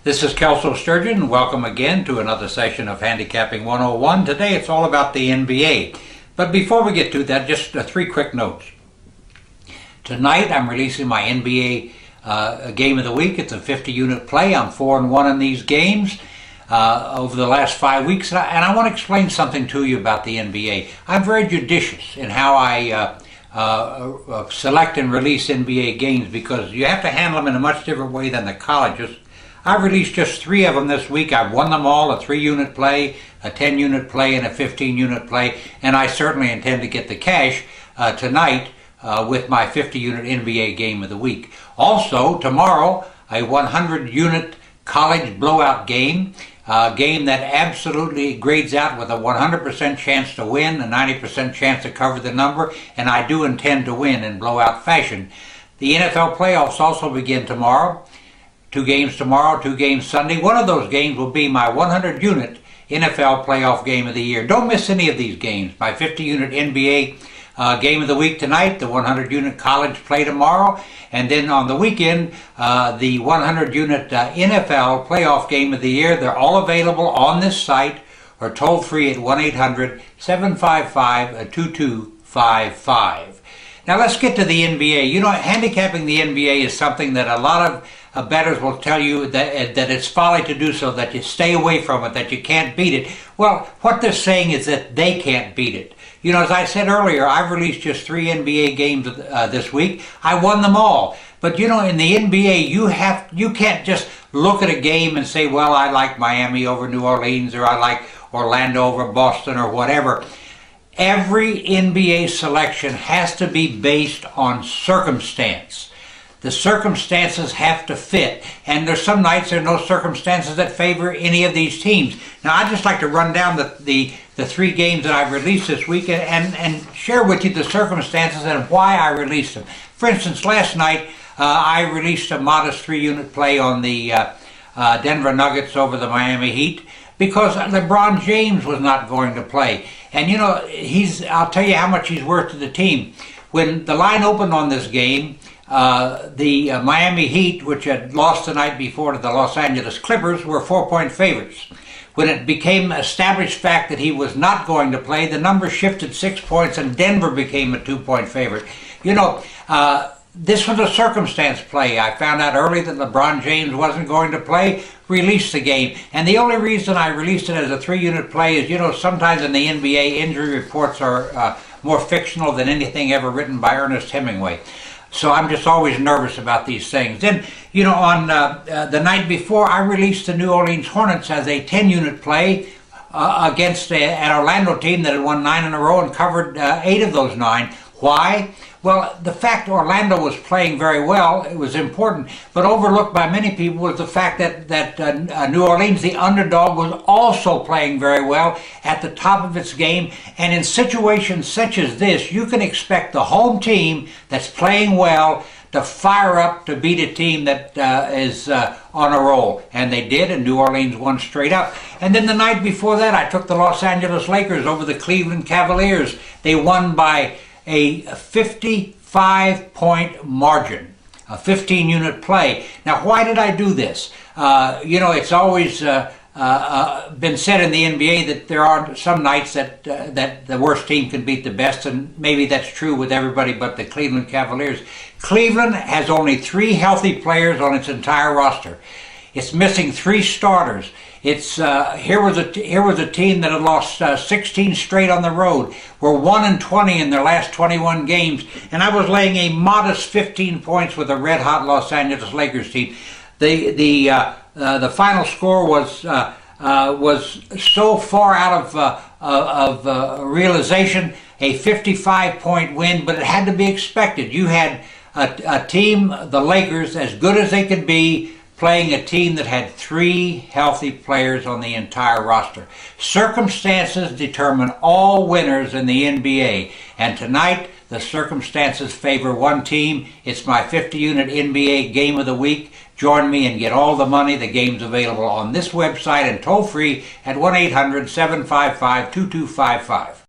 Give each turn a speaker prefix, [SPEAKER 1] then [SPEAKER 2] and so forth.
[SPEAKER 1] This is Kelso Sturgeon. Welcome again to another session of Handicapping 101. Today it's all about the NBA. But before we get to that, just three quick notes. Tonight I'm releasing my NBA Game of the Week. It's a 50-unit play. I'm 4-1 in these games over the last 5 weeks. And I want to explain something to you about the NBA. I'm very judicious in how I select and release NBA games because you have to handle them in a much different way than the colleges. I've released just 3 of them this week. I've won them all, a 3-unit play, a 10-unit play, and a 15-unit play, and I certainly intend to get the cash tonight with my 50-unit NBA Game of the Week. Also, tomorrow, a 100-unit college blowout game, a game that absolutely grades out with a 100% chance to win, a 90% chance to cover the number, and I do intend to win in blowout fashion. The NFL playoffs also begin tomorrow. 2 games tomorrow, 2 games Sunday. One of those games will be my 100-unit NFL playoff game of the year. Don't miss any of these games. My 50-unit NBA game of the week tonight, the 100-unit college play tomorrow, and then on the weekend, the 100-unit NFL playoff game of the year. They're all available on this site or toll free at 1-800-755-2255. Now let's get to the NBA. You know, handicapping the NBA is something that a lot of bettors will tell you that it's folly to do so, that you stay away from it, that you can't beat it. Well, what they're saying is that they can't beat it. You know, as I said earlier, I've released just 3 NBA games this week. I won them all. But you know, in the NBA, you can't just look at a game and say, well, I like Miami over New Orleans, or I like Orlando over Boston, or whatever. Every NBA selection has to be based on circumstance. The circumstances have to fit, and there's some nights there are no circumstances that favor any of these teams. Now, I'd just like to run down the 3 games that I've released this week and share with you the circumstances and why I released them. For instance, last night I released a modest 3-unit play on the Denver Nuggets over the Miami Heat because LeBron James was not going to play. And you know, I'll tell you how much he's worth to the team. When the line opened on this game, the Miami Heat, which had lost the night before to the Los Angeles Clippers, were 4-point favorites. When it became established fact that he was not going to play, the number shifted 6 points and Denver became a 2-point favorite. You know, this was a circumstance play. I found out early that LeBron James wasn't going to play, released the game. And the only reason I released it as a 3-unit play is, you know, sometimes in the NBA, injury reports are more fictional than anything ever written by Ernest Hemingway. So I'm just always nervous about these things. Then, you know, on the night before, I released the New Orleans Hornets as a 10-unit play against an Orlando team that had won 9 in a row and covered 8 of those 9. Why? Well, the fact Orlando was playing very well, it was important, but overlooked by many people was the fact that New Orleans, the underdog, was also playing very well at the top of its game. And in situations such as this, you can expect the home team that's playing well to fire up to beat a team that is on a roll. And they did, and New Orleans won straight up. And then the night before that, I took the Los Angeles Lakers over the Cleveland Cavaliers. They won by a 55-point margin, a 15-unit play. Now, why did I do this? You know, it's always been said in the NBA that there are some nights that the worst team can beat the best, and maybe that's true with everybody but the Cleveland Cavaliers. Cleveland has only 3 healthy players on its entire roster. It's missing 3 starters. It's here was a team that had lost 16 straight on the road. Were 1-20 in their last 21 games, and I was laying a modest 15 points with a red-hot Los Angeles Lakers team. The final score was so far out of realization, a 55-point win, but it had to be expected. You had a team, the Lakers, as good as they could be, playing a team that had 3 healthy players on the entire roster. Circumstances determine all winners in the NBA, and tonight the circumstances favor one team. It's my 50-unit NBA Game of the Week. Join me and get all the money. The game's available on this website and toll free at 1-800-755-2255.